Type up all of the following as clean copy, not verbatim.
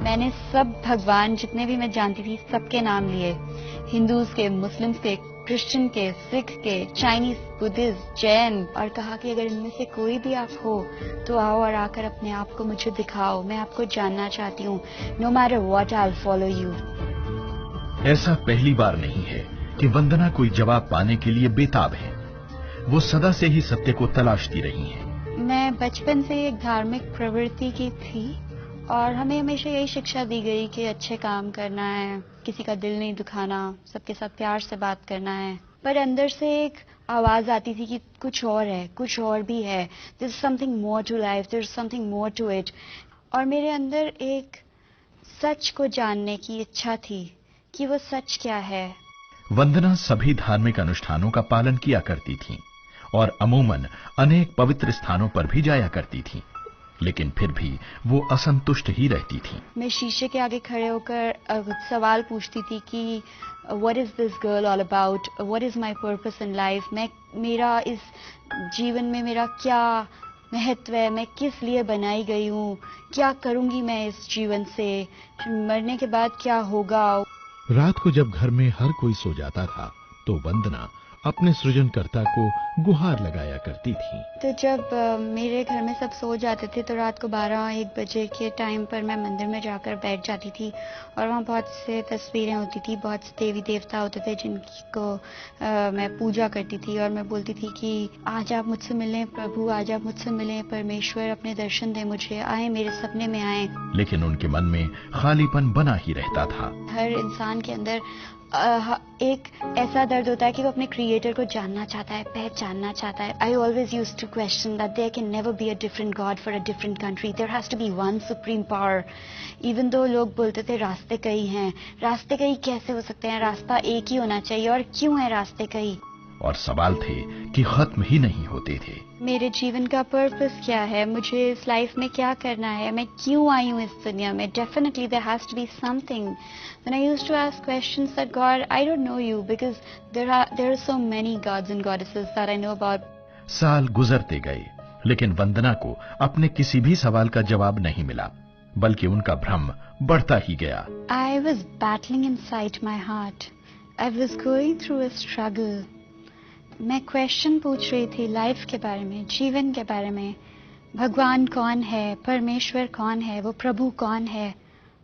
मैंने सब भगवान जितने भी मैं जानती थी सबके नाम लिए, हिंदूज के, मुस्लिम्स के, क्रिश्चियन के, सिख के, चाइनीज, बुद्धिस्ट, जैन, और कहा कि अगर इनमें से कोई भी आप हो तो आओ और आकर अपने आप को मुझे दिखाओ, मैं आपको जानना चाहती हूँ। No matter what I will follow you. ऐसा पहली बार नहीं है कि वंदना कोई जवाब पाने के लिए बेताब है। वो सदा से ही सत्य को तलाशती रही हैं। मैं बचपन से एक धार्मिक प्रवृत्ति की थी और हमें हमेशा यही शिक्षा दी गई कि अच्छे काम करना है, किसी का दिल नहीं दुखाना, सबके साथ प्यार से बात करना है। पर अंदर से एक आवाज आती थी कि कुछ और है, कुछ और भी है, there is something more to life, there is something more to it. और मेरे अंदर एक सच को जानने की इच्छा थी कि वो सच क्या है। वंदना सभी धार्मिक अनुष्ठानों का पालन किया करती थी और अमूमन अनेक पवित्र स्थानों पर भी जाया करती थी, लेकिन फिर भी वो असंतुष्ट ही रहती थी। मैं शीशे के आगे खड़े होकर सवाल पूछती थी कि what is this girl all about, what is my purpose in life, मेरा इस जीवन में मेरा क्या महत्व है, मैं किस लिए बनाई गई हूँ, क्या करूंगी मैं इस जीवन से, मरने के बाद क्या होगा। रात को जब घर में हर कोई सो जाता था तो वंदना अपने सृजनकर्ता को गुहार लगाया करती थी। तो जब मेरे घर में सब सो जाते थे तो रात को 12-1 बजे के टाइम पर मैं मंदिर में जाकर बैठ जाती थी और वहाँ बहुत से तस्वीरें होती थी, बहुत से देवी देवता होते थे जिनको मैं पूजा करती थी और मैं बोलती थी कि आज आप मुझसे मिलें प्रभु, आज आप मुझसे मिलें परमेश्वर, अपने दर्शन दें मुझे, आए मेरे सपने में आए। लेकिन उनके मन में खालीपन बना ही रहता था। हर इंसान के अंदर एक ऐसा दर्द होता है कि वो अपने क्रिएटर को जानना चाहता है, पहचानना चाहता है। I always use to question that there can never be a different god for a different country, there has to be one supreme power. Even though लोग बोलते थे रास्ते कई हैं, रास्ते कई कैसे हो सकते हैं, रास्ता एक ही होना चाहिए, और क्यों है रास्ते कई। और सवाल थे कि खत्म ही नहीं होते थे। मेरे जीवन का पर्पस क्या है, मुझे इस लाइफ में क्या करना है, मैं क्यों आई हूँ इस दुनिया में। Definitely there has to be something. When I used to ask questions that god I don't know you because there are so many gods and goddesses that I know about. साल गुजरते गए लेकिन वंदना को अपने किसी भी सवाल का जवाब नहीं मिला, बल्कि उनका भ्रम बढ़ता ही गया। I was battling inside my heart, I was going through a struggle. मैं क्वेश्चन पूछ रही थी लाइफ के बारे में, जीवन के बारे में। भगवान कौन है, परमेश्वर कौन है, वो प्रभु कौन है।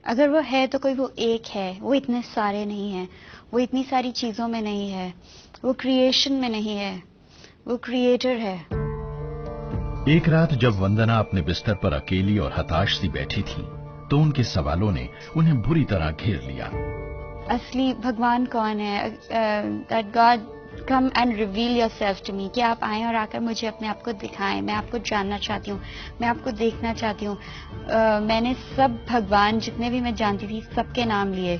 अगर वो है तो कोई वो एक है, वो इतने सारे नहीं है, वो इतनी सारी चीजों में नहीं है, वो क्रिएशन में नहीं है, वो क्रिएटर है। एक रात जब वंदना अपने बिस्तर पर अकेली और हताश सी बैठी थी तो उनके सवालों ने उन्हें बुरी तरह घेर लिया। असली भगवान कौन है, that God come and reveal yourself to me, कि आप आएं और आकर मुझे अपने आप को दिखाएं, मैं आपको जानना चाहती हूँ, मैं आपको देखना चाहती हूँ। मैंने सब भगवान जितने भी मैं जानती थी सबके नाम लिए,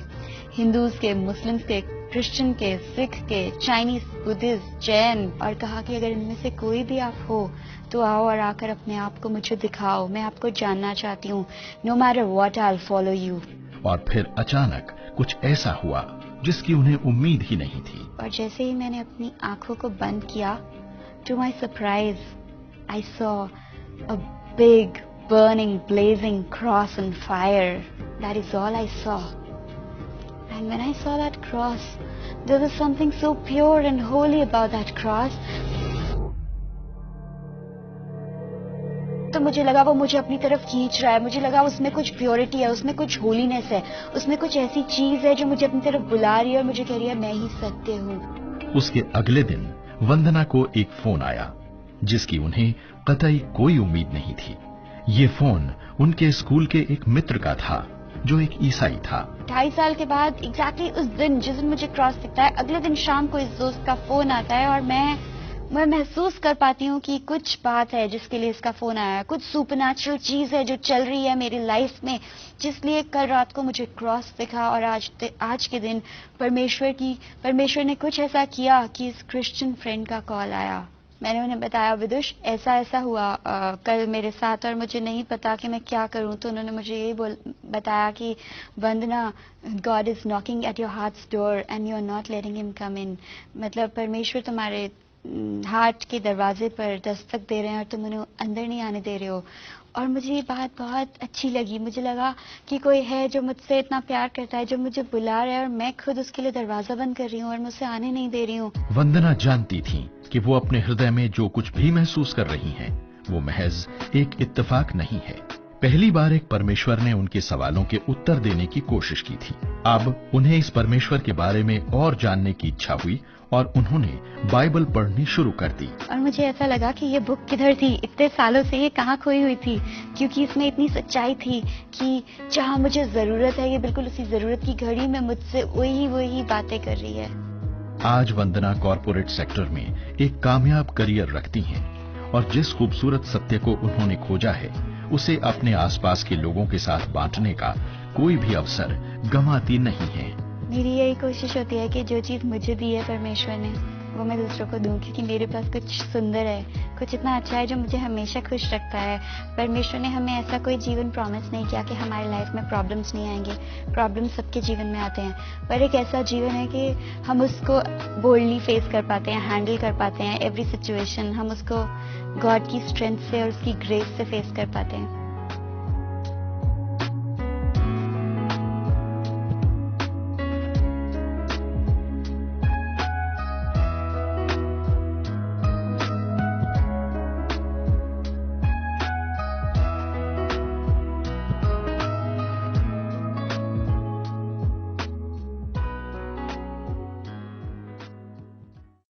हिंदूज के, मुस्लिम्स के, क्रिश्चियन के, सिख के, चाइनीज, बुद्धिस्ट, जैन, और कहा कि अगर इनमें से कोई भी आप हो तो आओ और आकर अपने आप को मुझे दिखाओ, मैं आपको जानना चाहती हूँ। No matter what I will follow you. और फिर अचानक कुछ ऐसा हुआ जिसकी उन्हें उम्मीद ही नहीं थी। और जैसे ही मैंने अपनी आंखों को बंद किया, to my surprise I saw a big burning blazing cross on fire. That is all I saw. And when I saw that cross, there was something so pure and holy about that cross. तो मुझे लगा वो मुझे अपनी तरफ खींच रहा है, मुझे लगा उसमें कुछ प्योरिटी है, उसमें कुछ होलीनेस है, उसमें कुछ ऐसी चीज है जो मुझे अपनी तरफ बुला रही है और मुझे कह रही है मैं ही सत्य हूँ। उसके अगले दिन वंदना को एक फोन आया जिसकी उन्हें कतई कोई उम्मीद नहीं थी। ये फोन उनके स्कूल के एक मित्र का था जो एक ईसाई था। 2.5 साल के बाद एग्जैक्टली उस दिन जिस दिन मुझे क्रॉस दिखता है, अगले दिन शाम को इस दोस्त का फोन आता है और मैं महसूस कर पाती हूँ कि कुछ बात है जिसके लिए इसका फोन आया है, कुछ सुपरनैचुरल चीज है जो चल रही है मेरी लाइफ में, जिसलिए कल रात को मुझे क्रॉस दिखा और आज के दिन परमेश्वर ने कुछ ऐसा किया कि इस क्रिश्चियन फ्रेंड का कॉल आया। मैंने उन्हें बताया विदुष ऐसा ऐसा हुआ कल मेरे साथ और मुझे नहीं पता कि मैं क्या करूं। तो उन्होंने मुझे यही बताया कि Vandana, God is knocking at your heart's door and you are not letting him come in. मतलब परमेश्वर तुम्हारे हार्ट के दरवाजे पर दस्तक दे रहे हैं और तुम उन्हें अंदर नहीं आने दे रहे हो। और मुझे ये बात बहुत अच्छी लगी। मुझे लगा कि कोई है जो मुझसे इतना प्यार करता है, जो मुझे बुला रहा है और मैं खुद उसके लिए दरवाजा बंद कर रही हूँ और मुझसे आने नहीं दे रही हूँ। वंदना जानती थी कि वो अपने हृदय में जो कुछ भी महसूस कर रही हैं, वो महज एक इत्तेफाक नहीं है। पहली बार एक परमेश्वर ने उनके सवालों के उत्तर देने की कोशिश की थी। अब उन्हें इस परमेश्वर के बारे में और जानने की इच्छा हुई और उन्होंने बाइबल पढ़नी शुरू कर दी। और मुझे ऐसा लगा कि ये बुक किधर थी, इतने सालों से ये कहाँ खोई हुई थी, क्योंकि इसमें इतनी सच्चाई थी कि जहाँ मुझे जरूरत है, ये बिल्कुल उसी जरूरत की घड़ी में मुझसे वही बातें कर रही है। आज वंदना कॉर्पोरेट सेक्टर में एक कामयाब करियर रखती हैं और जिस खूबसूरत सत्य को उन्होंने खोजा है, उसे अपने आसपास के लोगों के साथ बांटने का कोई भी अवसर गंवाती नहीं है। मेरी यही कोशिश होती है कि जो चीज मुझे दी है परमेश्वर ने, वो मैं दूसरों को दूं, क्योंकि मेरे पास कुछ सुंदर है, कुछ इतना अच्छा है जो मुझे हमेशा खुश रखता है। परमेश्वर ने हमें ऐसा कोई जीवन प्रॉमिस नहीं किया कि हमारी लाइफ में प्रॉब्लम्स नहीं आएंगे। प्रॉब्लम्स सबके जीवन में आते हैं, पर एक ऐसा जीवन है कि हम उसको बोल्डली फेस कर पाते हैं, हैंडल कर पाते हैं एवरी सिचुएशन। हम उसको गॉड की स्ट्रेंथ से और उसकी ग्रेस से फेस कर पाते हैं।